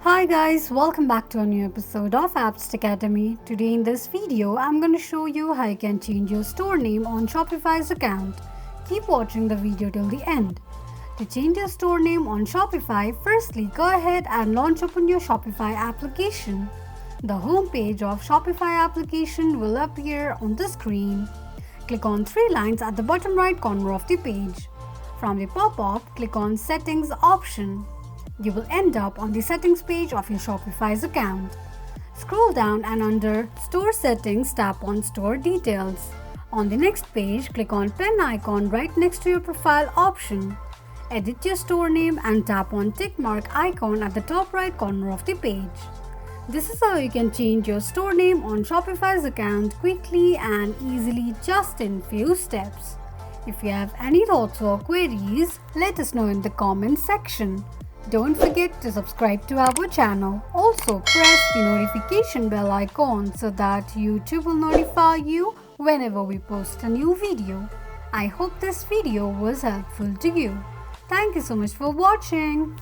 Hi guys, welcome back to a new episode of Apps Academy. Today in this video, I'm going to show you how you can change your store name on Shopify's account. Keep watching the video till the end. To change your store name on Shopify, firstly go ahead and launch open your Shopify application. The home page of Shopify application will appear on the screen. Click on three lines at the bottom right corner of the page. From the pop-up, click on Settings option. You will end up on the settings page of your Shopify's account. Scroll down and under Store Settings, tap on Store Details. On the next page, click on pen icon right next to your profile option. Edit your store name and tap on tick mark icon at the top right corner of the page. This is how you can change your store name on Shopify's account quickly and easily just in few steps. If you have any thoughts or queries, let us know in the comments section. Don't forget to subscribe to our channel. Also press the notification bell icon so that YouTube will notify you whenever we post a new video. I hope this video was helpful to you. Thank you so much for watching.